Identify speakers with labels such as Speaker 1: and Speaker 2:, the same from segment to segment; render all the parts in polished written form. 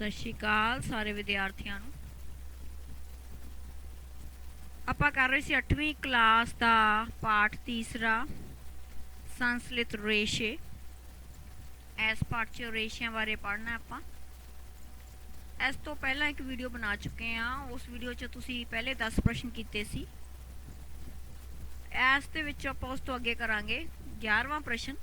Speaker 1: ਸਤਿ ਸ਼੍ਰੀ ਅਕਾਲ ਸਾਰੇ ਵਿਦਿਆਰਥੀਆਂ ਨੂੰ। ਆਪਾਂ ਕਰ ਰਹੇ ਸੀ 8ਵੀਂ ਕਲਾਸ ਦਾ ਪਾਠ ਤੀਸਰਾ ਸੰਸਲਿਤ ਰੇਸ਼ੇ। ਇਸ ਪਾਠ 'ਚ ਰੇਸ਼ਿਆਂ ਬਾਰੇ ਪੜ੍ਹਨਾ ਆਪਾਂ। ਇਸ ਤੋਂ ਪਹਿਲਾਂ ਇੱਕ ਵੀਡੀਓ ਬਣਾ ਚੁੱਕੇ ਹਾਂ। ਉਸ ਵੀਡੀਓ 'ਚ ਤੁਸੀਂ ਪਹਿਲੇ 10 ਪ੍ਰਸ਼ਨ ਕੀਤੇ ਸੀ। ਇਸ ਦੇ ਵਿੱਚ ਆਪਾਂ ਉਸ ਤੋਂ ਅੱਗੇ ਕਰਾਂਗੇ 11ਵਾਂ ਪ੍ਰਸ਼ਨ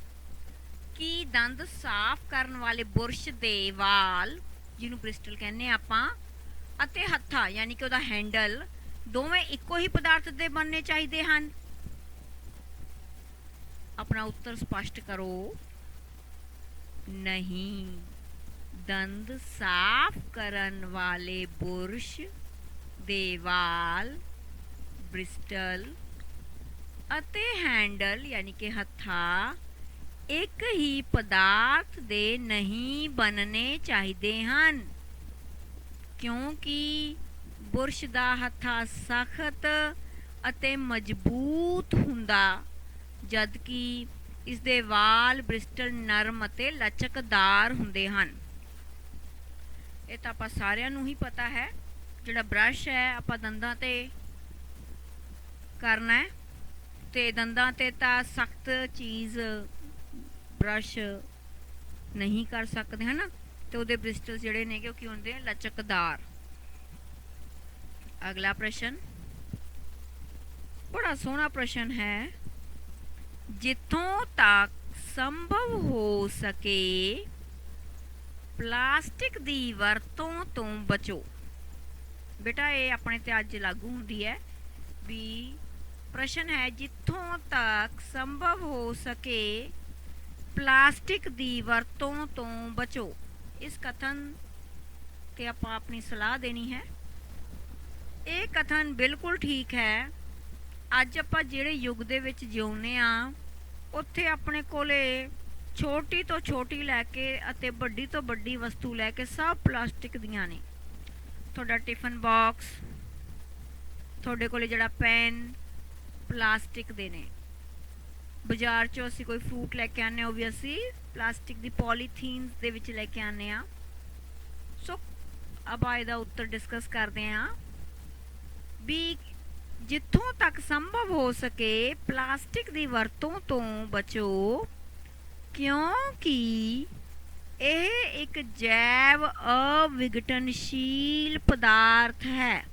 Speaker 1: ਕਿ ਦੰਦ ਸਾਫ਼ ਕਰਨ ਵਾਲੇ ਬੁਰਸ਼ ਦੇ ਵਾਲ, ਜਿਹਨੂੰ ਬ੍ਰਿਸਟਲ ਕਹਿੰਦੇ ਆਪਾਂ, ਅਤੇ ਹੱਥਾ ਯਾਨੀ ਕਿ ਉਹਦਾ ਹੈਂਡਲ ਦੋਵੇਂ ਇੱਕੋ ਹੀ ਪਦਾਰਥ ਦੇ ਬਣਨੇ ਚਾਹੀਦੇ ਹਨ। ਆਪਣਾ ਉੱਤਰ ਸਪਸ਼ਟ ਕਰੋ। ਨਹੀਂ, ਦੰਦ ਸਾਫ਼ ਕਰਨ ਵਾਲੇ ਬੁਰਸ਼ ਦੇ ਵਾਲ, ਬ੍ਰਿਸਟਲ ਅਤੇ ਹੈਂਡਲ ਯਾਨੀ ਕਿ ਹੱਥਾ ਇੱਕ ਹੀ ਪਦਾਰਥ ਦੇ ਨਹੀਂ ਬਣਨੇ ਚਾਹੀਦੇ ਹਨ, ਕਿਉਂਕਿ ਬੁਰਸ਼ ਦਾ ਹੱਥਾ ਸਖਤ ਅਤੇ ਮਜ਼ਬੂਤ ਹੁੰਦਾ, ਜਦਕਿ ਇਸ ਦੇ ਵਾਲ ਬ੍ਰਿਸਟਲ ਨਰਮ ਅਤੇ ਲਚਕਦਾਰ ਹੁੰਦੇ ਹਨ। ਇਹ ਤਾਂ ਆਪਾਂ ਸਾਰਿਆਂ ਨੂੰ ਹੀ ਪਤਾ ਹੈ। ਜਿਹੜਾ ਬ੍ਰਸ਼ ਹੈ ਆਪਾਂ ਦੰਦਾਂ ਤੇ ਕਰਨਾ ਹੈ, ਤੇ ਦੰਦਾਂ ਤੇ ਤਾਂ ਸਖਤ ਚੀਜ਼ ਬ੍ਰਸ਼ ਨਹੀਂ ਕਰ ਸਕਦੇ ਹੈ ਨਾ, ਤੇ ਉਹਦੇ ਬ੍ਰਿਸਟਲ ਜਿਹੜੇ ਨੇ ਕਿ ਉਹ ਕੀ ਹੁੰਦੇ ਆ, ਲਚਕਦਾਰ। ਅਗਲਾ ਪ੍ਰਸ਼ਨ ਬੜਾ ਸੋਹਣਾ ਪ੍ਰਸ਼ਨ ਹੈ। ਜਿੱਥੋਂ ਤੱਕ ਸੰਭਵ ਹੋ ਸਕੇ ਪਲਾਸਟਿਕ ਦੀ ਵਰਤੋਂ ਤੋਂ ਬਚੋ। ਬੇਟਾ ਇਹ ਆਪਣੇ ਤੇ ਅੱਜ ਲਾਗੂ ਹੁੰਦੀ ਹੈ ਵੀ ਪ੍ਰਸ਼ਨ ਹੈ ਜਿੱਥੋਂ ਤੱਕ ਸੰਭਵ ਹੋ ਸਕੇ ਪਲਾਸਟਿਕ ਦੀ ਵਰਤੋਂ ਤੋਂ ਬਚੋ। ਇਸ ਕਥਨ ਤੇ ਆਪਾਂ ਆਪਣੀ ਸਲਾਹ ਦੇਣੀ ਹੈ। ਇਹ ਕਥਨ ਬਿਲਕੁਲ ਠੀਕ ਹੈ। ਅੱਜ ਆਪਾਂ ਜਿਹੜੇ ਯੁੱਗ ਦੇ ਵਿੱਚ ਜਿਉਂਦੇ ਆ, ਉੱਥੇ ਆਪਣੇ ਕੋਲੇ ਛੋਟੀ ਤੋਂ ਛੋਟੀ ਲੈ ਕੇ ਅਤੇ ਵੱਡੀ ਤੋਂ ਵੱਡੀ ਵਸਤੂ ਲੈ ਕੇ ਸਭ ਪਲਾਸਟਿਕ ਦੀਆਂ ਨੇ। ਤੁਹਾਡਾ ਟਿਫਨ ਬਾਕਸ, ਤੁਹਾਡੇ ਕੋਲੇ ਜਿਹੜਾ ਪੈਨ ਪਲਾਸਟਿਕ ਦੇ ਨੇ। ਬਾਜ਼ਾਰ 'ਚੋਂ ਅਸੀਂ ਕੋਈ ਫਰੂਟ ਲੈ ਕੇ ਆਉਂਦੇ, ਉਹ ਵੀ ਅਸੀਂ ਪਲਾਸਟਿਕ ਦੀ ਪੋਲੀਥੀਨ ਦੇ ਵਿੱਚ ਲੈ ਕੇ ਆਉਂਦੇ ਹਾਂ। ਸੋ ਆਪਾਂ ਇਹਦਾ ਉੱਤਰ ਡਿਸਕਸ ਕਰਦੇ ਹਾਂ ਵੀ ਜਿੱਥੋਂ ਤੱਕ ਸੰਭਵ ਹੋ ਸਕੇ ਪਲਾਸਟਿਕ ਦੀ ਵਰਤੋਂ ਤੋਂ ਬਚੋ, ਕਿਉਂਕਿ ਇਹ ਇੱਕ ਜੈਵ ਅਵਿਘਟਨਸ਼ੀਲ ਪਦਾਰਥ ਹੈ।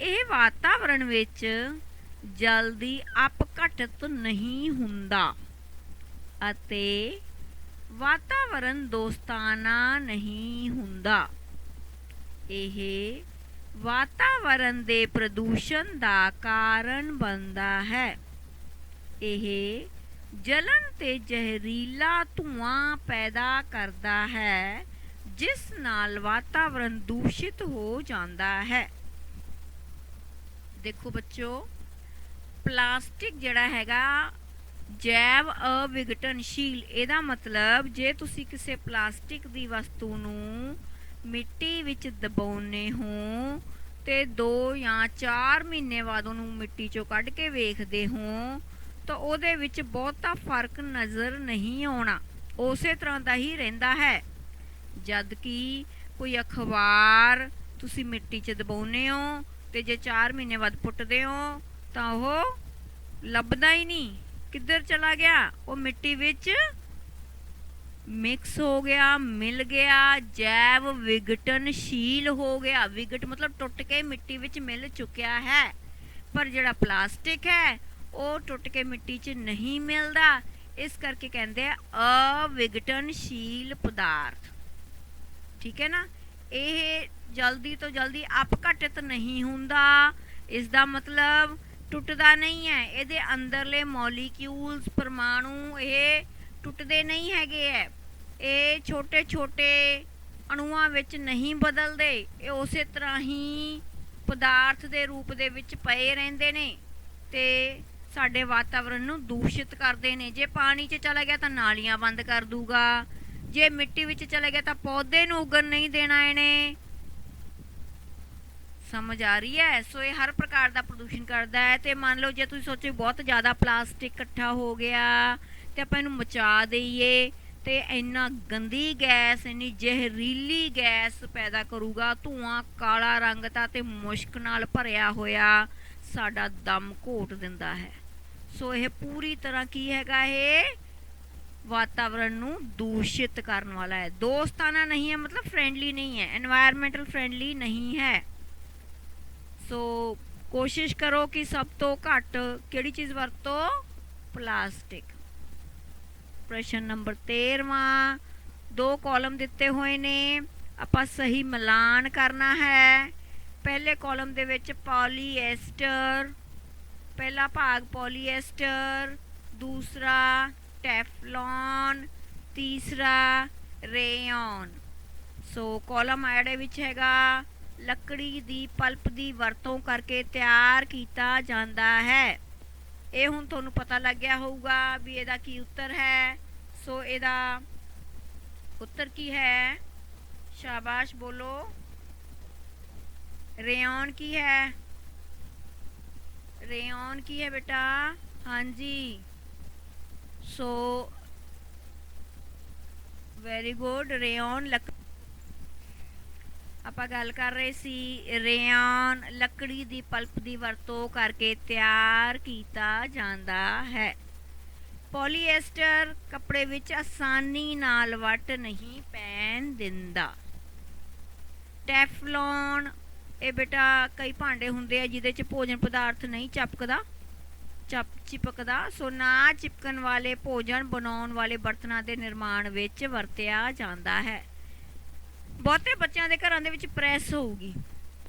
Speaker 1: ਇਹ ਵਾਤਾਵਰਣ ਵਿੱਚ ਜਲਦੀ ਅਪਘਟਿਤ ਨਹੀਂ ਹੁੰਦਾ ਅਤੇ ਵਾਤਾਵਰਣ ਦੋਸਤਾਨਾ ਨਹੀਂ ਹੁੰਦਾ। ਇਹ ਵਾਤਾਵਰਣ ਦੇ ਪ੍ਰਦੂਸ਼ਣ ਦਾ ਕਾਰਨ ਬਣਦਾ ਹੈ। ਇਹ ਜਲਨ ਤੇ ਜ਼ਹਿਰੀਲਾ ਧੂਆਂ ਪੈਦਾ ਕਰਦਾ ਹੈ, ਜਿਸ ਨਾਲ ਵਾਤਾਵਰਣ ਦੂਸ਼ਿਤ ਹੋ ਜਾਂਦਾ ਹੈ। ਦੇਖੋ ਬੱਚੋ, ਪਲਾਸਟਿਕ ਜਿਹੜਾ ਹੈਗਾ ਜੈਵ ਅਵਿਘਟਨਸ਼ੀਲ, ਇਹਦਾ ਮਤਲਬ ਜੇ ਤੁਸੀਂ ਕਿਸੇ ਪਲਾਸਟਿਕ ਦੀ ਵਸਤੂ ਨੂੰ ਮਿੱਟੀ ਵਿੱਚ ਦਬਾਉਂਦੇ ਹੋ ਤੇ 2 ਜਾਂ 4 ਮਹੀਨੇ ਬਾਅਦ ਉਹਨੂੰ ਮਿੱਟੀ 'ਚੋਂ ਕੱਢ ਕੇ ਵੇਖਦੇ ਹੋ ਤਾਂ ਉਹਦੇ ਵਿੱਚ ਬਹੁਤਾ ਫਰਕ ਨਜ਼ਰ ਨਹੀਂ ਆਉਣਾ, ਉਸੇ ਤਰ੍ਹਾਂ ਦਾ ਹੀ ਰਹਿੰਦਾ ਹੈ। ਜਦ ਕਿ ਕੋਈ ਅਖਬਾਰ ਤੁਸੀਂ ਮਿੱਟੀ 'ਚ ਦਬਾਉਂਦੇ ਹੋ ਤੇ ਜੇ 4 ਮਹੀਨੇ ਬਾਅਦ ਪੁੱਟਦੇ ਹੋ ਤਾਂ ਉਹ ਲੱਭਦਾ ਹੀ ਨਹੀਂ, ਕਿੱਧਰ ਚਲਾ ਗਿਆ, ਉਹ ਮਿੱਟੀ ਵਿੱਚ ਮਿਕਸ ਹੋ ਗਿਆ, ਮਿਲ ਗਿਆ, ਜੈਵ ਵਿਘਟਨਸ਼ੀਲ ਹੋ ਗਿਆ। ਵਿਘਟ ਮਤਲਬ ਟੁੱਟ ਕੇ ਮਿੱਟੀ ਵਿੱਚ ਮਿਲ ਚੁੱਕਿਆ ਹੈ। ਪਰ ਜਿਹੜਾ ਪਲਾਸਟਿਕ ਹੈ ਉਹ ਟੁੱਟ ਕੇ ਮਿੱਟੀ 'ਚ ਨਹੀਂ ਮਿਲਦਾ, ਇਸ ਕਰਕੇ ਕਹਿੰਦੇ ਆ ਅਵਿਘਟਨਸ਼ੀਲ ਪਦਾਰਥ। ਠੀਕ ਹੈ ਨਾ। ਇਹ ਜਲਦੀ ਤੋਂ ਜਲਦੀ ਅਪਘਟਿਤ ਨਹੀਂ ਹੁੰਦਾ, ਇਸ ਦਾ ਮਤਲਬ ਟੁੱਟਦਾ ਨਹੀਂ ਹੈ। ਇਹਦੇ ਅੰਦਰਲੇ ਮੋਲੀਕਿਊਲਸ, ਪਰਮਾਣੂ, ਇਹ ਟੁੱਟਦੇ ਨਹੀਂ ਹੈਗੇ ਹੈ। ਇਹ ਛੋਟੇ ਛੋਟੇ ਅਣੂਆਂ ਵਿੱਚ ਨਹੀਂ ਬਦਲਦੇ, ਇਹ ਉਸੇ ਤਰ੍ਹਾਂ ਹੀ ਪਦਾਰਥ ਦੇ ਰੂਪ ਦੇ ਵਿੱਚ ਪਏ ਰਹਿੰਦੇ ਨੇ ਤੇ ਸਾਡੇ ਵਾਤਾਵਰਣ ਨੂੰ ਦੂਸ਼ਿਤ ਕਰਦੇ ਨੇ। ਜੇ ਪਾਣੀ 'ਚ ਚਲਾ ਗਿਆ ਤਾਂ ਨਾਲੀਆਂ ਬੰਦ ਕਰ ਦੂਗਾ, ਜੇ ਮਿੱਟੀ ਵਿੱਚ ਚਲਾ ਗਿਆ ਤਾਂ ਪੌਦੇ ਨੂੰ ਉਗਣ ਨਹੀਂ ਦੇਣਾ ਇਹਨੇ। ਸਮਝ ਆ ਰਹੀ ਹੈ। ਸੋ ਇਹ ਹਰ ਪ੍ਰਕਾਰ ਦਾ ਪ੍ਰਦੂਸ਼ਣ ਕਰਦਾ ਹੈ। ਤੇ ਮੰਨ ਲਓ ਜੇ ਤੁਸੀਂ ਸੋਚੋ ਬਹੁਤ ਜ਼ਿਆਦਾ ਪਲਾਸਟਿਕ ਇਕੱਠਾ ਹੋ ਗਿਆ ਤੇ ਆਪਾਂ ਇਹਨੂੰ ਮਚਾ ਦਈਏ ਤੇ ਇੰਨਾ ਗੰਦੀ ਗੈਸ, ਇੰਨੀ ਜ਼ਹਿਰੀਲੀ ਗੈਸ ਪੈਦਾ ਕਰੂਗਾ। ਧੂਆਂ ਕਾਲਾ ਰੰਗ ਦਾ ਤੇ ਮੁਸ਼ਕ ਨਾਲ ਭਰਿਆ ਹੋਇਆ ਸਾਡਾ ਦਮ ਘੋਟ ਦਿੰਦਾ ਹੈ। ਸੋ ਇਹ ਪੂਰੀ ਤਰ੍ਹਾਂ ਕੀ ਹੈਗਾ, ਇਹ ਵਾਤਾਵरण ਨੂੰ ਦੂਸ਼ਿਤ ਕਰਨ ਵਾਲਾ ਹੈ। ਦੋਸਤਾਨਾ नहीं है, मतलब फ्रेंडली नहीं है, एनवायरमेंटल फ्रेंडली नहीं है। सो कोशिश करो कि सब तो घट किहड़ी चीज़ वरतो, प्लास्टिक। प्रश्न नंबर 13वां, 2 कॉलम दिते हुए ने, आपां सही मिलान करना है। पहले कॉलम दे विच पॉलीएस्टर, पहला भाग पॉलीएस्टर, दूसरा टैफलॉन, तीसरा रेयन। सो कॉलम आड़े विच हैगा लकड़ी दी पल्प दी वरतों करके तैयार किया जाता है। ये हुण तुहानूं पता लग गया होगा भी इहदा की उत्तर है। सो इहदा उत्तर की है, शाबाश बोलो। रेयन की है, रेयन की है बेटा, हाँ जी। So very good. रेयन ਆਪਾਂ ਗੱਲ ਕਰ ਰਹੇ ਸੀ ਰੇਯਨ ਲੱਕੜੀ ਦੀ ਪਲਪ ਦੀ ਵਰਤੋਂ ਕਰਕੇ ਤਿਆਰ ਕੀਤਾ ਜਾਂਦਾ ਹੈ। ਪੋਲੀਐਸਟਰ ਕੱਪੜੇ ਵਿੱਚ ਆਸਾਨੀ ਨਾਲ ਵੱਟ ਨਹੀਂ ਪੈਣ ਦਿੰਦਾ। ਟੈਫਲੌਨ, ਇਹ ਬੇਟਾ ਕਈ ਭਾਂਡੇ ਹੁੰਦੇ ਆ ਜਿਹਦੇ 'ਚ ਭੋਜਨ ਪਦਾਰਥ ਨਹੀਂ ਚਿਪਕਦਾ। ਸੋ ਨਾ ਚਿਪਕਣ ਵਾਲੇ ਭੋਜਨ ਬਣਾਉਣ ਵਾਲੇ ਬਰਤਨਾਂ ਦੇ ਨਿਰਮਾਣ ਵਿੱਚ ਵਰਤਿਆ ਜਾਂਦਾ ਹੈ। ਬਹੁਤੇ ਬੱਚਿਆਂ ਦੇ ਘਰਾਂ ਦੇ ਵਿੱਚ ਪ੍ਰੈਸ ਹੋਊਗੀ।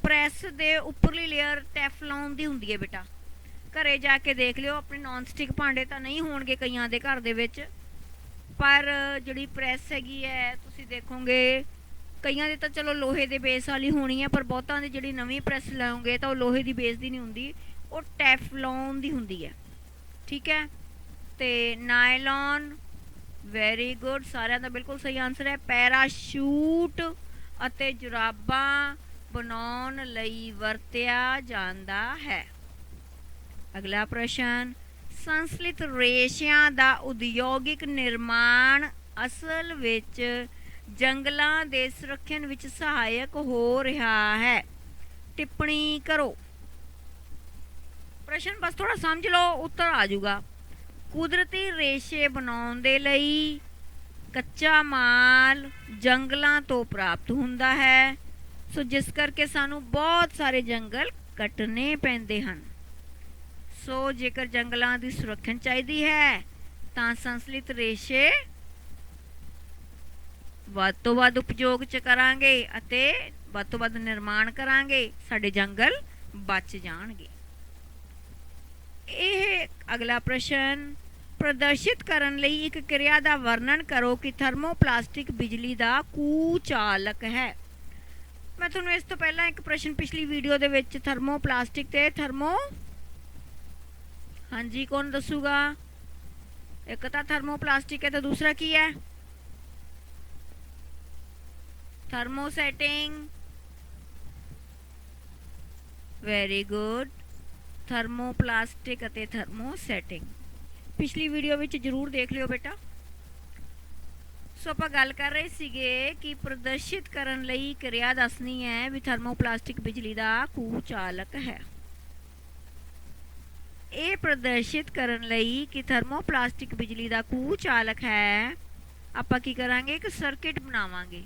Speaker 1: ਪ੍ਰੈਸ ਦੇ ਉੱਪਰਲੀ ਲੇਅਰ ਟੈਫਲੌਨ ਦੀ ਹੁੰਦੀ ਹੈ ਬੇਟਾ। ਘਰੇ ਜਾ ਕੇ ਦੇਖ ਲਿਓ, ਆਪਣੇ ਨੌਨ ਸਟਿਕ ਭਾਂਡੇ ਤਾਂ ਨਹੀਂ ਹੋਣਗੇ ਕਈਆਂ ਦੇ ਘਰ ਦੇ ਵਿੱਚ, ਪਰ ਜਿਹੜੀ ਪ੍ਰੈਸ ਹੈਗੀ ਹੈ ਤੁਸੀਂ ਦੇਖੋਗੇ ਕਈਆਂ ਦੇ ਤਾਂ ਚਲੋ ਲੋਹੇ ਦੇ ਬੇਸ ਵਾਲੀ ਹੋਣੀ ਹੈ, ਪਰ ਬਹੁਤਾਂ ਦੀ ਜਿਹੜੀ ਨਵੀਂ ਪ੍ਰੈਸ ਲਾਓਗੇ ਤਾਂ ਉਹ ਲੋਹੇ ਦੀ ਬੇਸ ਦੀ ਨਹੀਂ ਹੁੰਦੀ, ਉਹ ਟੈਫਲੌਨ ਦੀ ਹੁੰਦੀ ਹੈ। ਠੀਕ ਹੈ। ਤੇ ਨਾਇਲੌਨ, ਵੈਰੀ ਗੁੱਡ, ਸਾਰਿਆਂ ਦਾ ਬਿਲਕੁਲ ਸਹੀ ਆਨਸਰ ਹੈ। ਪੈਰਾਸ਼ੂਟ ਅਤੇ ਜੁਰਾਬਾਂ ਬਣਾਉਣ ਲਈ ਵਰਤਿਆ ਜਾਂਦਾ ਹੈ। ਅਗਲਾ ਪ੍ਰਸ਼ਨ, ਸੰਸਲਿਤ ਰੇਸ਼ਿਆਂ ਦਾ ਉਦਯੋਗਿਕ ਨਿਰਮਾਣ ਅਸਲ ਵਿੱਚ ਜੰਗਲਾਂ ਦੇ ਸੁਰੱਖਿਅਨ ਵਿੱਚ ਸਹਾਇਕ ਹੋ ਰਿਹਾ ਹੈ। ਟਿੱਪਣੀ ਕਰੋ। ਪ੍ਰਸ਼ਨ ਬਸ ਥੋੜਾ ਸਮਝ ਲਓ, ਉੱਤਰ ਆ ਜਾਊਗਾ। ਕੁਦਰਤੀ ਰੇਸ਼ੇ ਬਣਾਉਣ ਦੇ ਲਈ ਕੱਚਾ ਮਾਲ ਜੰਗਲਾਂ ਤੋਂ ਪ੍ਰਾਪਤ ਹੁੰਦਾ ਹੈ। ਸੋ ਜਿਸ ਕਰਕੇ ਸਾਨੂੰ ਬਹੁਤ ਸਾਰੇ ਜੰਗਲ ਕੱਟਣੇ ਪੈਂਦੇ ਹਨ। ਸੋ ਜੇਕਰ ਜੰਗਲਾਂ ਦੀ ਸੁਰੱਖਿਆ ਚਾਹੀਦੀ ਹੈ ਤਾਂ ਸੰਸਲਿਤ ਰੇਸ਼ੇ ਵੱਧ ਤੋਂ ਵੱਧ ਉਪਯੋਗ 'ਚ ਕਰਾਂਗੇ ਅਤੇ ਵੱਧ ਤੋਂ ਵੱਧ ਨਿਰਮਾਣ ਕਰਾਂਗੇ, ਸਾਡੇ ਜੰਗਲ ਬਚ ਜਾਣਗੇ। ਇਹ ਅਗਲਾ ਪ੍ਰਸ਼ਨ, ਪ੍ਰਦਰਸ਼ਿਤ ਕਰਨ ਲਈ ਇੱਕ ਕਿਰਿਆ ਦਾ ਵਰਣਨ ਕਰੋ ਕਿ ਥਰਮੋਪਲਾਸਟਿਕ ਬਿਜਲੀ ਦਾ ਕੁਚਾਲਕ ਹੈ। ਮੈਂ ਤੁਹਾਨੂੰ ਇਸ ਤੋਂ ਪਹਿਲਾਂ ਇੱਕ ਪ੍ਰਸ਼ਨ ਪਿਛਲੀ ਵੀਡੀਓ ਦੇ ਵਿੱਚ ਥਰਮੋਪਲਾਸਟਿਕ ਤੇ ਹਾਂਜੀ ਕੌਣ ਦੱਸੂਗਾ? ਇੱਕ ਤਾਂ ਥਰਮੋਪਲਾਸਟਿਕ ਹੈ ਤੇ ਦੂਸਰਾ ਕੀ ਹੈ? ਥਰਮੋਸੈਟਿੰਗ। Very good. ਥਰਮੋਪਲਾਸਟਿਕ ਅਤੇ ਥਰਮੋਸੈਟਿੰਗ ਪਿਛਲੀ ਵੀਡੀਓ ਵਿੱਚ ਜ਼ਰੂਰ ਦੇਖ ਲਿਓ ਬੇਟਾ। ਸੋ ਆਪਾਂ ਗੱਲ ਕਰ ਰਹੇ ਸੀਗੇ ਕਿ ਪ੍ਰਦਰਸ਼ਿਤ ਕਰਨ ਲਈ ਕਿਰਿਆ ਦੱਸਣੀ ਹੈ ਵੀ ਥਰਮੋਪਲਾਸਟਿਕ ਬਿਜਲੀ ਦਾ ਕੁਚਾਲਕ ਹੈ। ਇਹ ਪ੍ਰਦਰਸ਼ਿਤ ਕਰਨ ਲਈ ਕਿ ਥਰਮੋਪਲਾਸਟਿਕ ਬਿਜਲੀ ਦਾ ਕੁਚਾਲਕ ਹੈ, ਆਪਾਂ ਕੀ ਕਰਾਂਗੇ? ਇੱਕ ਸਰਕਿਟ ਬਣਾਵਾਂਗੇ।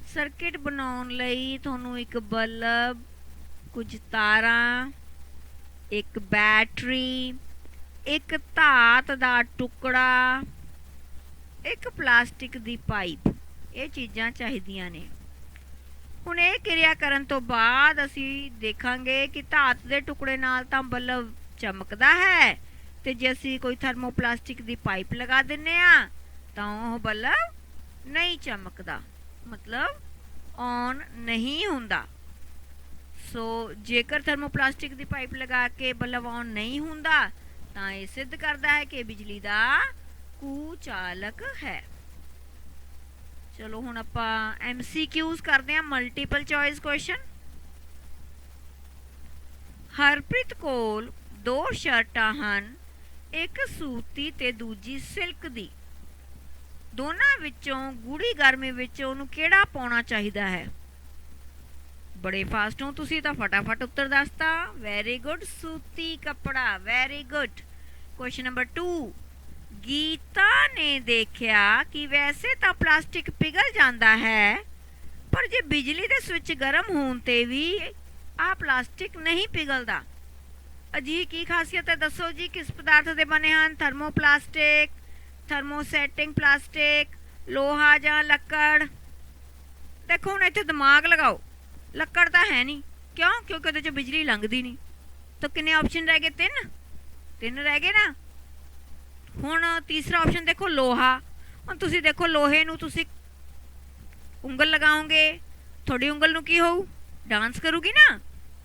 Speaker 1: ਸਰਕਿਟ ਬਣਾਉਣ ਲਈ ਤੁਹਾਨੂੰ ਇੱਕ ਬਲਬ, ਕੁਝ ਤਾਰਾਂ, ਇੱਕ ਬੈਟਰੀ, ਇੱਕ ਧਾਤ ਦਾ ਟੁਕੜਾ, ਇੱਕ ਪਲਾਸਟਿਕ ਦੀ ਪਾਈਪ, ਇਹ ਚੀਜ਼ਾਂ ਚਾਹੀਦੀਆਂ ਨੇ। ਹੁਣ ਇਹ ਕਿਰਿਆ ਕਰਨ ਤੋਂ ਬਾਅਦ ਅਸੀਂ ਦੇਖਾਂਗੇ ਕਿ ਧਾਤ ਦੇ ਟੁਕੜੇ ਨਾਲ ਤਾਂ ਬਲਬ ਚਮਕਦਾ ਹੈ ਤੇ ਜੇ ਅਸੀਂ ਕੋਈ ਥਰਮੋਪਲਾਸਟਿਕ ਦੀ ਪਾਈਪ ਲਗਾ ਦਿੰਨੇ ਆ ਤਾਂ ਉਹ ਬਲਬ ਨਹੀਂ ਚਮਕਦਾ, मतलब ऑन नहीं ਹੁੰਦਾ। ਸੋ ਜੇਕਰ ਥਰਮੋਪਲਾਸਟਿਕ ਦੀ ਪਾਈਪ ਲਗਾ ਕੇ ਬਲਬ ਔਨ ਨਹੀਂ ਹੁੰਦਾ ਤਾਂ ਇਹ ਸਿੱਧ ਕਰਦਾ ਹੈ ਕਿ ਬਿਜਲੀ ਦਾ ਕੁਚਾਲਕ ਹੈ। ਚਲੋ ਹੁਣ ਆਪਾਂ MCQs ਕਰਦੇ ਹਾਂ, ਮਲਟੀਪਲ ਚੋਇਸ ਕੁਐਸਚਨ। ਹਰਪ੍ਰੀਤ ਕੋਲ 2 ਸ਼ਰਟਾਂ ਹਨ, ਇੱਕ ਸੂਤੀ ਤੇ ਦੂਜੀ ਸਿਲਕ ਦੀ। ਦੋਨਾਂ ਵਿੱਚੋਂ ਗੂੜੀ ਗਰਮੀ ਵਿੱਚ ਉਹਨੂੰ ਕਿਹੜਾ ਪਾਉਣਾ ਚਾਹੀਦਾ ਹੈ? ਬੜੇ ਫਾਸਟ ਹੋ ਤੁਸੀਂ ਤਾਂ, ਫਟਾਫਟ ਉੱਤਰ ਦੱਸਤਾ। ਵੈਰੀ ਗੁੱਡ, ਸੂਤੀ ਕੱਪੜਾ। Very good. ਕੁਐਸਚਨ ਨੰਬਰ 2, ਗੀਤਾ ਨੇ ਦੇਖਿਆ ਕਿ ਵੈਸੇ ਤਾਂ ਪਲਾਸਟਿਕ ਪਿਘਲ ਜਾਂਦਾ ਹੈ, ਪਰ ਜੇ ਬਿਜਲੀ ਦੇ ਸਵਿਚ ਗਰਮ ਹੋਣ ਤੇ ਵੀ ਆਹ ਪਲਾਸਟਿਕ ਨਹੀਂ ਪਿਘਲਦਾ। ਅਜਿਹੀ ਕੀ ਖਾਸੀਅਤ ਹੈ ਦੱਸੋ ਜੀ? ਕਿਸ ਪਦਾਰਥ ਦੇ ਬਣੇ ਹਨ? ਥਰਮੋਪਲਾਸਟਿਕ, ਥਰਮੋਸੈਟਿੰਗ ਪਲਾਸਟਿਕ, ਲੋਹਾ ਜਾਂ ਲੱਕੜ? ਦੇਖੋ ਹੁਣ ਇੱਥੇ ਦਿਮਾਗ ਲਗਾਓ। ਲੱਕੜ ਤਾਂ ਹੈ ਨਹੀਂ, ਕਿਉਂ? ਕਿਉਂਕਿ ਉਹਦੇ 'ਚ ਬਿਜਲੀ ਲੰਘਦੀ ਨਹੀਂ। ਤਾਂ ਕਿੰਨੇ ਆਪਸ਼ਨ ਰਹਿ ਗਏ? ਤਿੰਨ ਰਹਿ ਗਏ ਨਾ। ਹੁਣ ਤੀਸਰਾ ਆਪਸ਼ਨ ਦੇਖੋ, ਲੋਹਾ। ਹੁਣ ਤੁਸੀਂ ਦੇਖੋ, ਲੋਹੇ ਨੂੰ ਤੁਸੀਂ ਉਂਗਲ ਲਗਾਓਗੇ, ਤੁਹਾਡੀ ਉਂਗਲ ਨੂੰ ਕੀ ਹੋਊ? ਡਾਂਸ ਕਰੂਗੀ ਨਾ।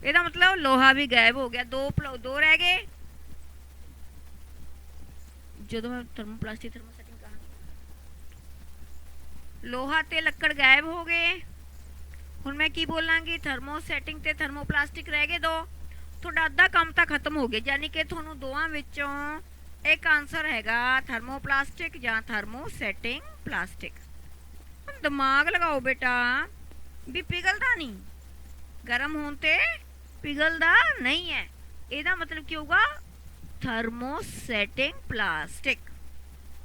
Speaker 1: ਇਹਦਾ ਮਤਲਬ ਲੋਹਾ ਵੀ ਗਾਇਬ ਹੋ ਗਿਆ। ਦੋ ਰਹਿ ਗਏ। ਜਦੋਂ ਮੈਂ ਥਰਮੋਪਲਾਸਟਿਕ ਥਰਮੋਸੈਟਿੰਗ ਕਹਾਂਗੀ, ਲੋਹਾ ਤੇ ਲੱਕੜ ਗਾਇਬ ਹੋ ਗਏ। ਹੁਣ ਮੈਂ ਕੀ ਬੋਲਾਂਗੀ? ਥਰਮੋਸੈਟਿੰਗ ਤੇ ਥਰਮੋਪਲਾਸਟਿਕ ਰਹਿ ਗਏ ਦੋ। ਤੁਹਾਡਾ ਅੱਧਾ ਕੰਮ ਤਾਂ ਖਤਮ ਹੋ ਗਿਆ, ਯਾਨੀ ਕਿ ਤੁਹਾਨੂੰ ਦੋਵਾਂ ਵਿੱਚੋਂ ਇੱਕ ਆਨਸਰ ਹੈਗਾ ਥਰਮੋਪਲਾਸਟਿਕ ਜਾਂ ਥਰਮੋਸੈਟਿੰਗ ਪਲਾਸਟਿਕ। ਹੁਣ ਦਿਮਾਗ ਲਗਾਓ ਬੇਟਾ, ਵੀ ਪਿਘਲਦਾ ਨਹੀਂ, ਗਰਮ ਹੋਣ ਤੇ ਪਿਘਲਦਾ ਨਹੀਂ ਹੈ। ਇਹਦਾ ਮਤਲਬ ਕੀ ਹੋਊਗਾ? ਥਰਮੋਸੈਟਿੰਗ ਪਲਾਸਟਿਕ।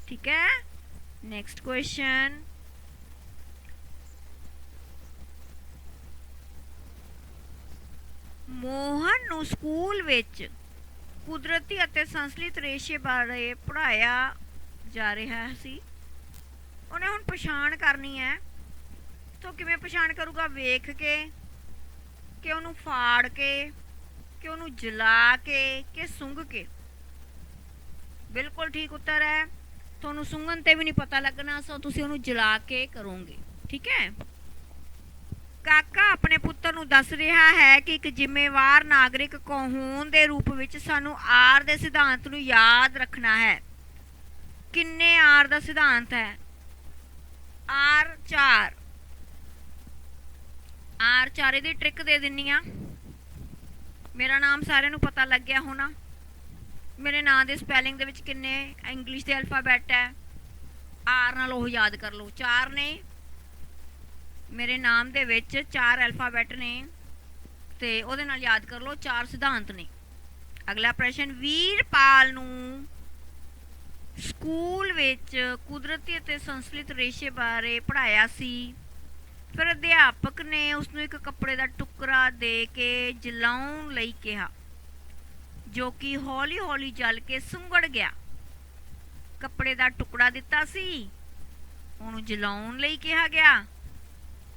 Speaker 1: ਠੀਕ ਹੈ। ਨੈਕਸਟ ਕੁਐਸਚਨ, ਮੋਹਨ ਨੂੰ ਸਕੂਲ ਵਿੱਚ ਕੁਦਰਤੀ ਅਤੇ ਸੰਸਲਿਤ ਰੇਸ਼ੇ ਬਾਰੇ ਪੜ੍ਹਾਇਆ ਜਾ ਰਿਹਾ ਸੀ। ਉਹਨੇ ਹੁਣ ਪਛਾਣ ਕਰਨੀ ਹੈ, ਤਾਂ ਕਿਵੇਂ ਪਛਾਣ ਕਰੂਗਾ? ਵੇਖ ਕੇ, ਕਿ ਉਹਨੂੰ ਫਾੜ ਕੇ, ਕਿ ਉਹਨੂੰ ਜਲਾ ਕੇ, ਕਿ ਸੁੰਘ ਕੇ? ਬਿਲਕੁਲ ਠੀਕ ਉੱਤਰ ਹੈ। ਤੁਹਾਨੂੰ ਸੁੰਘਣ ਤੇ ਵੀ ਨਹੀਂ ਪਤਾ ਲੱਗਣਾ, ਸੋ ਤੁਸੀਂ ਉਹਨੂੰ ਜਲਾ ਕੇ ਕਰੋਗੇ। ਠੀਕ ਹੈ। ਕਾਕਾ ਆਪਣੇ ਪੁੱਤਰ ਨੂੰ ਦੱਸ ਰਿਹਾ ਹੈ ਕਿ ਇੱਕ ਜ਼ਿੰਮੇਵਾਰ ਨਾਗਰਿਕ ਹੋਣ ਦੇ ਰੂਪ ਵਿੱਚ ਸਾਨੂੰ ਆਰ ਦੇ ਸਿਧਾਂਤ ਨੂੰ ਯਾਦ ਰੱਖਣਾ ਹੈ। ਕਿੰਨੇ ਆਰ ਦਾ ਸਿਧਾਂਤ ਹੈ? ਆਰ 4। ਆਰ 4 ਦੀ ਟ੍ਰਿਕ ਦੇ ਦਿੰਨੀ ਆ। ਮੇਰਾ ਨਾਮ ਸਾਰਿਆਂ ਨੂੰ ਪਤਾ ਲੱਗ ਗਿਆ ਹੋਣਾ। ਮੇਰੇ ਨਾਂ ਦੇ ਸਪੈਲਿੰਗ ਦੇ ਵਿੱਚ ਕਿੰਨੇ ਇੰਗਲਿਸ਼ ਦੇ ਅਲਫਾਬੈਟ ਹੈ? ਆਰ ਨਾਲ ਉਹ ਯਾਦ ਕਰ ਲਓ। 4 ਨੇ। ਮੇਰੇ ਨਾਮ ਦੇ ਵਿੱਚ 4 ਅਲਫਾਬੈਟ ਨੇ, ਤੇ ਉਹਦੇ ਨਾਲ ਯਾਦ ਕਰ ਲਓ 4 ਸਿਧਾਂਤ ਨੇ। ਅਗਲਾ ਪ੍ਰਸ਼ਨ, ਵੀਰਪਾਲ ਨੂੰ ਸਕੂਲ ਵਿੱਚ ਕੁਦਰਤੀ ਅਤੇ ਸੰਸਲਿਤ ਰੇਸ਼ੇ ਬਾਰੇ ਪੜ੍ਹਾਇਆ ਸੀ। ਫਿਰ ਅਧਿਆਪਕ ਨੇ ਉਸਨੂੰ ਇੱਕ ਕੱਪੜੇ ਦਾ ਟੁਕੜਾ ਦੇ ਕੇ ਜਲਾਉਣ ਲਈ ਕਿਹਾ, ਜੋ ਕਿ ਹੌਲੀ ਹੌਲੀ ਜਲ ਕੇ ਸੁੰਗੜ ਗਿਆ। ਕੱਪੜੇ ਦਾ ਟੁਕੜਾ ਦਿੱਤਾ ਸੀ, ਉਹਨੂੰ ਜਲਾਉਣ ਲਈ ਕਿਹਾ ਗਿਆ,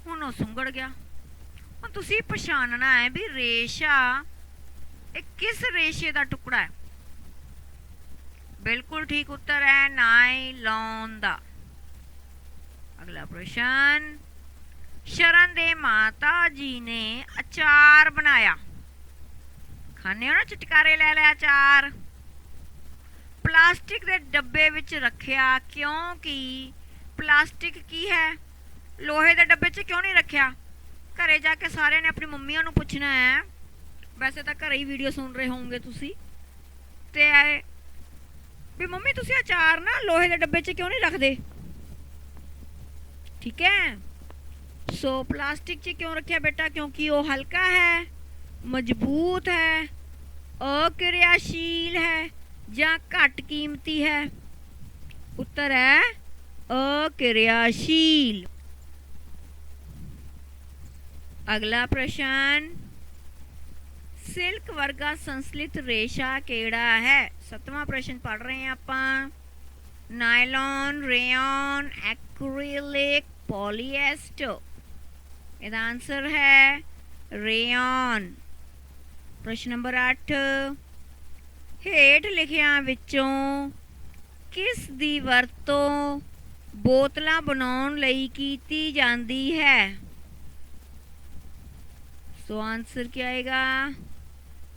Speaker 1: ਹੁਣ ਉਹ ਸੁੰਗੜ ਗਿਆ। ਹੁਣ ਤੁਸੀਂ ਪਛਾਣਨਾ ਹੈ ਵੀ ਰੇਸ਼ਾ ਇਹ ਕਿਸ ਰੇਸ਼ੇ ਦਾ ਟੁਕੜਾ ਹੈ? ਬਿਲਕੁਲ ਠੀਕ ਉੱਤਰ ਹੈ ਨਾਇਲੌਨ ਦਾ। ਅਗਲਾ ਪ੍ਰਸ਼ਨ, ਸ਼ਰਨ ਦੇ ਮਾਤਾ ਜੀ ਨੇ ਅਚਾਰ ਬਣਾਇਆ। ਖਾਣੇ ਹੋ ਨਾ ਚਟਕਾਰੇ ਲੈ ਲਿਆ ਅਚਾਰ। ਪਲਾਸਟਿਕ ਦੇ ਡੱਬੇ ਵਿੱਚ ਰੱਖਿਆ ਕਿਉਂਕਿ ਪਲਾਸਟਿਕ ਕੀ ਹੈ? ਲੋਹੇ ਦੇ ਡੱਬੇ 'ਚ ਕਿਉਂ ਨਹੀਂ ਰੱਖਿਆ? ਘਰੇ ਜਾ ਕੇ ਸਾਰਿਆਂ ਨੇ ਆਪਣੀ ਮੰਮੀਆਂ ਨੂੰ ਪੁੱਛਣਾ ਹੈ। ਵੈਸੇ ਤਾਂ ਘਰੇ ਹੀ ਵੀਡੀਓ ਸੁਣ ਰਹੇ ਹੋਵੋਗੇ ਤੁਸੀਂ, ਤੇ ਵੀ ਮੰਮੀ ਤੁਸੀਂ ਅਚਾਰ ਨਾ ਲੋਹੇ ਦੇ ਡੱਬੇ 'ਚ ਕਿਉਂ ਨਹੀਂ ਰੱਖਦੇ? ਠੀਕ ਹੈ। ਸੋ ਪਲਾਸਟਿਕ 'ਚ ਕਿਉਂ ਰੱਖਿਆ ਬੇਟਾ? ਕਿਉਂਕਿ ਉਹ ਹਲਕਾ ਹੈ, ਮਜ਼ਬੂਤ ਹੈ, ਅਕਿਰਿਆਸ਼ੀਲ ਹੈ ਜਾਂ ਘੱਟ ਕੀਮਤੀ ਹੈ? ਉੱਤਰ ਹੈ ਅਕਿਰਿਆਸ਼ੀਲ। ਅਗਲਾ ਪ੍ਰਸ਼ਨ, ਸਿਲਕ ਵਰਗਾ ਸੰਸਲਿਤ ਰੇਸ਼ਾ ਕਿਹੜਾ ਹੈ? 7ਵਾਂ ਪ੍ਰਸ਼ਨ ਪੜ੍ਹ ਰਹੇ ਹਾਂ ਆਪਾਂ। ਨਾਇਲੌਨ, ਰੇਯਨ, ਐਕ੍ਰੀਲਿਕ, ਪੋਲੀਐਸਟਰ। ਇਹਦਾ ਆਨਸਰ ਹੈ ਰੇਯਨ। ਪ੍ਰਸ਼ਨ ਨੰਬਰ 8, ਹੇਠ ਲਿਖਿਆਂ ਵਿੱਚੋਂ ਕਿਸ ਦੀ ਵਰਤੋਂ ਬੋਤਲਾਂ ਬਣਾਉਣ ਲਈ ਕੀਤੀ ਜਾਂਦੀ ਹੈ? ਸੋ ਆंसर क्या आएगा?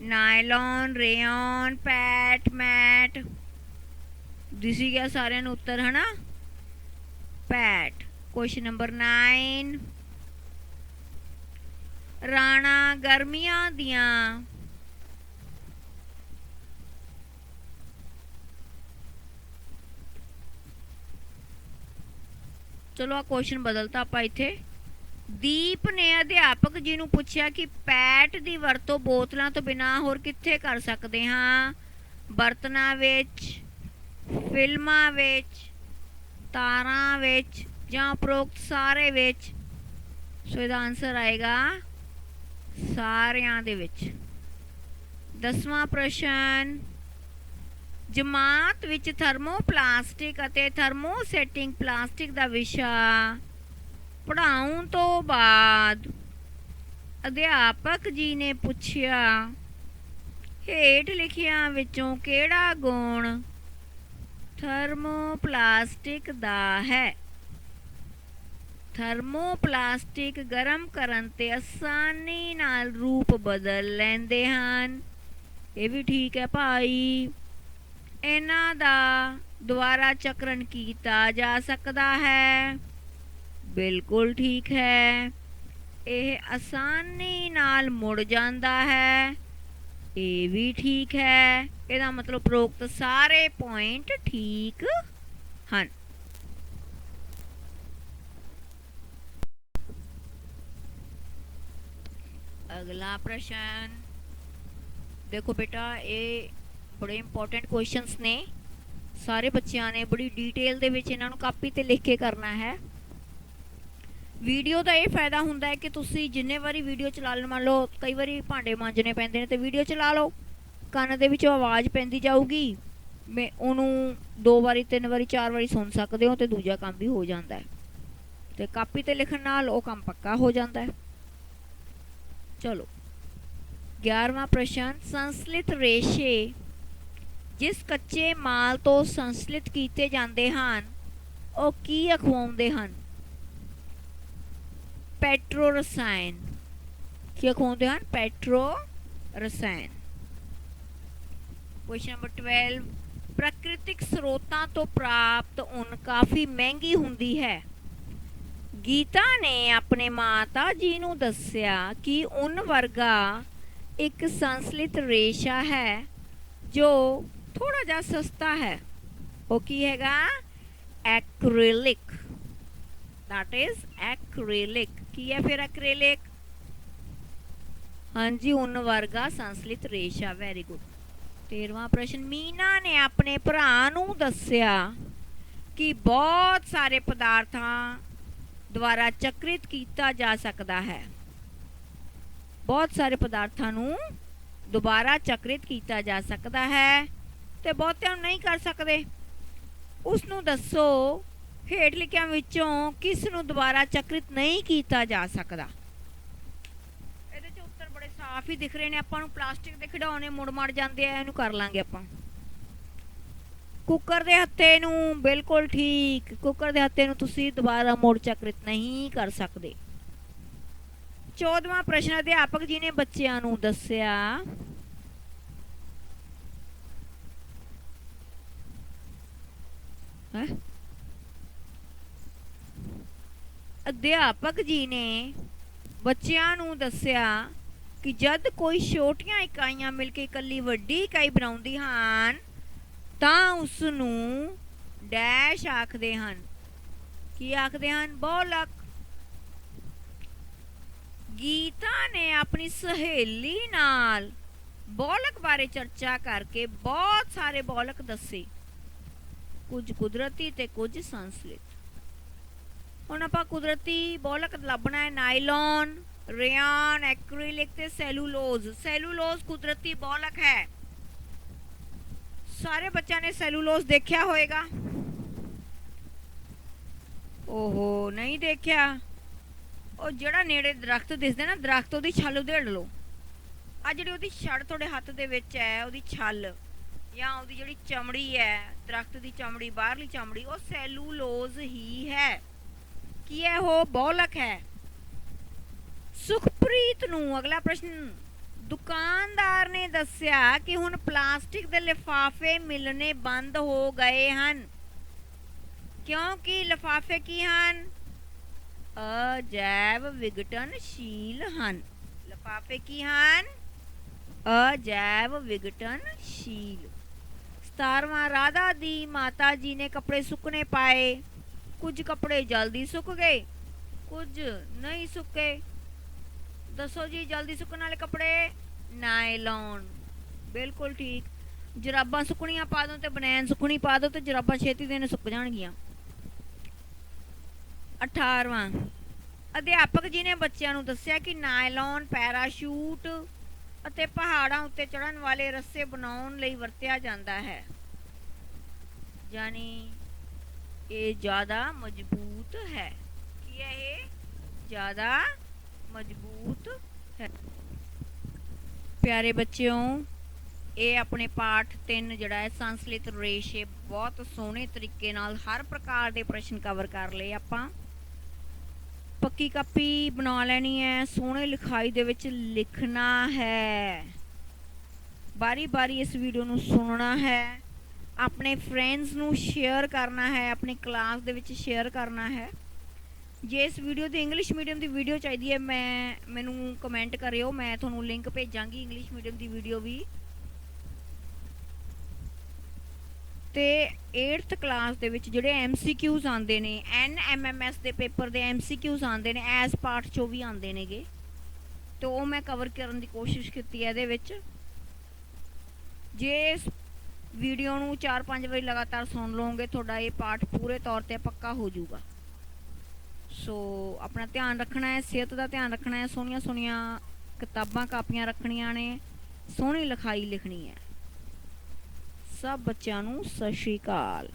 Speaker 1: नायलॉन, रेयन, पैट, मैट। दिसी गया सारे उत्तर है ना? पैट। क्वेश्चन नंबर 9, राणा गर्मियां दियां चलो आ क्वेश्चन बदलता आपां इत्थे। दीप ने अध्यापक जी ਨੂੰ ਪੁੱਛਿਆ ਕਿ ਪੈਟ ਦੀ ਵਰਤੋਂ ਬੋਤਲਾਂ ਤੋਂ ਬਿਨਾਂ ਹੋਰ ਕਿੱਥੇ ਕਰ ਸਕਦੇ ਹਾਂ? ਬਰਤਨਾਂ ਵਿੱਚ, ਫਿਲਮਾਂ ਵਿੱਚ, ਤਾਰਾਂ ਵਿੱਚ ਜਾਂ ਉਪਰੋਕਤ ਸਾਰੇ ਵਿੱਚ। ਸੋ ਇਹਦਾ ਆਨਸਰ ਆਏਗਾ ਸਾਰਿਆਂ ਦੇ ਵਿੱਚ। 10ਵਾਂ ਪ੍ਰਸ਼ਨ, ਜਮਾਤ ਵਿੱਚ ਥਰਮੋਪਲਾਸਟਿਕ ਅਤੇ ਥਰਮੋਸੈਟਿੰਗ ਪਲਾਸਟਿਕ ਦਾ ਵਿਸ਼ਾ ਪੜ੍ਹਾਉਣ ਤੋਂ ਬਾਅਦ ਅਧਿਆਪਕ ਜੀ ਨੇ ਪੁੱਛਿਆ ਹੇਠ ਲਿਖਿਆਂ ਵਿੱਚੋਂ ਕਿਹੜਾ ਗੁਣ ਥਰਮੋਪਲਾਸਟਿਕ ਦਾ ਹੈ? ਥਰਮੋਪਲਾਸਟਿਕ ਗਰਮ ਕਰਨ ਤੇ ਆਸਾਨੀ ਨਾਲ ਰੂਪ ਬਦਲ ਲੈਂਦੇ ਹਨ। ਇਹ ਵੀ ਠੀਕ ਹੈ ਭਾਈ। ਇਹਨਾਂ ਦਾ ਦੁਬਾਰਾ ਚੱਕਰਨ ਕੀਤਾ ਜਾ ਸਕਦਾ ਹੈ। ਬਿਲਕੁਲ ਠੀਕ ਹੈ। ਇਹ ਆਸਾਨੀ ਨਾਲ ਮੁੜ ਜਾਂਦਾ ਹੈ। ਇਹ ਵੀ ਠੀਕ ਹੈ। ਇਹਦਾ ਮਤਲਬ ਉਪਰੋਕਤ ਸਾਰੇ ਪੁਆਇੰਟ ਠੀਕ ਹਨ। अगला प्रश्न देखो बेटा, ये बड़े इंपॉर्टेंट क्वेश्चंस ने। सारे बच्चों ने बड़ी डिटेल दे विच इन्हां नूं कापी ते लिख के करना है। वीडियो का ये फायदा हुंदा है कि तुसी जिन्ने वारी वीडियो चला लो, मान लो कई बारी भांडे मांजने पैंदे ने ते वीडियो चला लो, ਕੰਨ ਦੇ ਵਿੱਚੋਂ आवाज़ पैंदी जाऊगी, मैं ਉਹਨੂੰ 2 ਵਾਰੀ 3 ਵਾਰੀ 4 ਵਾਰੀ सुन सकते हो तो दूजा काम भी हो जाता है। तो कापी ते लिखण नाल वो काम पक्का हो जाता है। चलो 11वां प्रश्न, संसलित रेशे जिस कच्चे माल तो संसलित कीते जाते हैं वो की अखवाउंदे हन? पेट्रो रसायन। की अखवाउंदे हन? पेट्रो रसायन। क्वेश्चन नंबर 12, प्राकृतिक स्रोतां तो प्राप्त ऊन काफ़ी महंगी हुंदी है। गीता ने अपने माता जी नूं दस्सिया कि ऊन वर्गा एक संसलित रेशा है जो थोड़ा जा सस्ता है। वो की हैगा? एक्रिलिक। That is acrylic. की है फिर एक्रिलिक? हाँ जी, ऊन वर्गा संसलित रेशा। Very good. 13वां प्रश्न, मीना ने अपने भरा नूं दस्सिया कि बहुत सारे पदार्थां द्वारा चक्रित किया जा सकता है। बहुत सारे पदार्थों नूं दोबारा चक्रित किया जा सकता है ते बहुतिਆਂ नहीं कर सकते। उसनूं दसो हेठ लिखियां विचों किस नूं दोबारा चक्रित नहीं किया जा सकता। ਇਹਦੇ ਚ ਉੱਤਰ ਬੜੇ ਸਾਫ਼ ਹੀ ਦਿਖ ਰਹੇ ਨੇ ਆਪਾਂ ਨੂੰ। ਪਲਾਸਟਿਕ ਦੇ ਖਿਡੌਣੇ ਮੁੜ ਮੜ ਜਾਂਦੇ ਆ, ਇਹਨੂੰ ਕਰ ਲਾਂਗੇ ਆਪਾਂ। ਕੁੱਕਰ ਦੇ ਹੱਥੇ ਨੂੰ, ਬਿਲਕੁਲ ਠੀਕ, ਕੁੱਕਰ ਦੇ ਹੱਥੇ ਨੂੰ ਤੁਸੀਂ ਦੁਬਾਰਾ ਮੁੜ ਚੱਕਰਿਤ ਨਹੀਂ ਕਰ ਸਕਦੇ। 14ਵਾਂ ਪ੍ਰਸ਼ਨ, ਅਧਿਆਪਕ ਜੀ ਨੇ ਬੱਚਿਆਂ ਨੂੰ ਦੱਸਿਆ ਅਧਿਆਪਕ ਜੀ ਨੇ ਬੱਚਿਆਂ ਨੂੰ ਦੱਸਿਆ ਕਿ ਜਦ ਕੋਈ ਛੋਟੀਆਂ ਇਕਾਈਆਂ ਮਿਲ ਕੇ ਇਕੱਲੀ ਵੱਡੀ ਇਕਾਈ ਬਣਾਉਂਦੀ ਹਨ ਤਾਂ ਉਸ ਨੂੰ ਡੈਸ਼ ਆਖਦੇ ਹਨ। ਕੀ ਆਖਦੇ ਹਨ? ਬਹੁਲਕ। ਗੀਤਾ ਨੇ ਆਪਣੀ ਸਹੇਲੀ ਨਾਲ ਬਹੁਲਕ ਬਾਰੇ ਚਰਚਾ ਕਰਕੇ ਬਹੁਤ ਸਾਰੇ ਬਹੁਲਕ ਦੱਸੇ, ਕੁਝ ਕੁਦਰਤੀ ਤੇ ਕੁਝ ਸੰਸਲਿਤ। ਹੁਣ ਆਪਾਂ ਕੁਦਰਤੀ ਬਹੁਲਕ ਲੱਭਣਾ ਹੈ। ਨਾਈਲੋਨ, रेयान, एक्रिलिक ते सैलूलोज। सैलूलोज कुदरती बहुलक है। सारे बच्चों ने सैलूलोज देखा होएगा। ओहो, नहीं देखा। और जड़ा नेड़े दरख्त दिसदे ना, दरख्त ओदी छल उधेड़ लो। आ जिहड़ी ओदी छड़ तुहाडे हत्थ दे विच है, ओदी छल या ओदी जिहड़ी चमड़ी है, दरख्त दी चमड़ी, बाहरली चमड़ी, वो सैलूलोज ही है। की है? वो बहुलक है। सुखप्रीत नूं अगला प्रश्न, दुकानदार ने दस्सिया कि हुण प्लास्टिक दे लिफाफे मिलने बंद हो गए हन क्योंकि लिफाफे की हन? अजैव विघटनशील हन। लिफाफे की हन? अजैव विघटनशील। 17वां, राधा दी माता जी ने कपड़े सुकने पाए ਕੁਝ ਕੱਪੜੇ ਜਲਦੀ ਸੁੱਕ ਗਏ, ਕੁਝ ਨਹੀਂ ਸੁੱਕੇ। ਦੱਸੋ ਜੀ, ਜਲਦੀ ਸੁੱਕਣ ਵਾਲੇ ਕੱਪੜੇ ਨਾਇਲੌਨ, ਬਿਲਕੁਲ ਠੀਕ। ਜਰਾਬਾਂ ਸੁੱਕਣੀਆਂ ਪਾ ਦੋ ਤੇ ਬਨੈਣ ਸੁੱਕਣੀ ਪਾ ਦੋ ਤੇ ਜਰਾਬਾਂ ਛੇਤੀ ਦੇ ਨਾਲ ਸੁੱਕ ਜਾਣਗੀਆਂ। 18ਵਾਂ, ਅਧਿਆਪਕ ਜੀ ਨੇ ਬੱਚਿਆਂ ਨੂੰ ਦੱਸਿਆ ਕਿ ਨਾਇਲੌਨ ਪੈਰਾਸ਼ੂਟ ਅਤੇ ਪਹਾੜਾਂ ਉੱਤੇ ਚੜ੍ਹਨ ਵਾਲੇ ਰੱਸੇ ਬਣਾਉਣ ਲਈ ਵਰਤਿਆ ਜਾਂਦਾ ਹੈ, ਯਾਨੀ ਇਹ ਜ਼ਿਆਦਾ ਮਜ਼ਬੂਤ ਹੈ। ਕੀ ਹੈ ਇਹ? ਜ਼ਿਆਦਾ ਮਜ਼ਬੂਤ ਹੈ। ਪਿਆਰੇ ਬੱਚਿਓ, ਇਹ ਆਪਣੇ ਪਾਠ 3 ਜਿਹੜਾ ਹੈ ਸੰਸਲਿਤ ਰੇਸ਼ੇ ਬਹੁਤ ਸੋਹਣੇ ਤਰੀਕੇ ਨਾਲ ਹਰ ਪ੍ਰਕਾਰ ਦੇ ਪ੍ਰਸ਼ਨ ਕਵਰ ਕਰ ਲਏ ਆਪਾਂ। ਪੱਕੀ ਕਾਪੀ ਬਣਾ ਲੈਣੀ ਹੈ, ਸੋਹਣੇ ਲਿਖਾਈ ਦੇ ਵਿੱਚ ਲਿਖਣਾ ਹੈ, ਬਾਰੀ ਬਾਰੀ ਇਸ ਵੀਡੀਓ ਨੂੰ ਸੁਣਨਾ ਹੈ, ਆਪਣੇ ਫਰੈਂਡਸ ਨੂੰ ਸ਼ੇਅਰ ਕਰਨਾ ਹੈ, ਆਪਣੀ ਕਲਾਸ ਦੇ ਵਿੱਚ ਸ਼ੇਅਰ ਕਰਨਾ ਹੈ। ਜੇ ਇਸ ਵੀਡੀਓ ਦੀ ਇੰਗਲਿਸ਼ ਮੀਡੀਅਮ ਦੀ ਵੀਡੀਓ ਚਾਹੀਦੀ ਹੈ ਮੈਨੂੰ ਕਮੈਂਟ ਕਰਿਓ, ਮੈਂ ਤੁਹਾਨੂੰ ਲਿੰਕ ਭੇਜਾਂਗੀ ਇੰਗਲਿਸ਼ ਮੀਡੀਅਮ ਦੀ ਵੀਡੀਓ ਵੀ। ਤੇ 8th ਕਲਾਸ ਦੇ ਵਿੱਚ ਜਿਹੜੇ MCQs ਆਉਂਦੇ ਨੇ, NMMS ਦੇ ਪੇਪਰ ਦੇ MCQs ਆਉਂਦੇ ਨੇ, ਐਸ ਪਾਰਟ 'ਚੋਂ ਵੀ ਆਉਂਦੇ ਨੇਗੇ, ਤੇ ਉਹ ਮੈਂ ਕਵਰ ਕਰਨ ਦੀ ਕੋਸ਼ਿਸ਼ ਕੀਤੀ ਹੈ ਇਹਦੇ ਵਿੱਚ। ਜੇ ਇਸ ਵੀਡੀਓ ਨੂੰ 4-5 ਵਾਰੀ ਲਗਾਤਾਰ ਸੁਣ ਲਓਗੇ, ਤੁਹਾਡਾ ਇਹ ਪਾਠ ਪੂਰੇ ਤੌਰ 'ਤੇ ਪੱਕਾ ਹੋ ਜਾਊਗਾ। ਸੋ ਆਪਣਾ ਧਿਆਨ ਰੱਖਣਾ ਹੈ, ਸਿਹਤ ਦਾ ਧਿਆਨ ਰੱਖਣਾ ਹੈ, ਸੋਹਣੀਆਂ ਸੋਹਣੀਆਂ ਕਿਤਾਬਾਂ ਕਾਪੀਆਂ ਰੱਖਣੀਆਂ ਨੇ, ਸੋਹਣੀ ਲਿਖਾਈ ਲਿਖਣੀ ਹੈ। ਸਭ ਬੱਚਿਆਂ ਨੂੰ ਸਤਿ ਸ਼੍ਰੀ ਅਕਾਲ।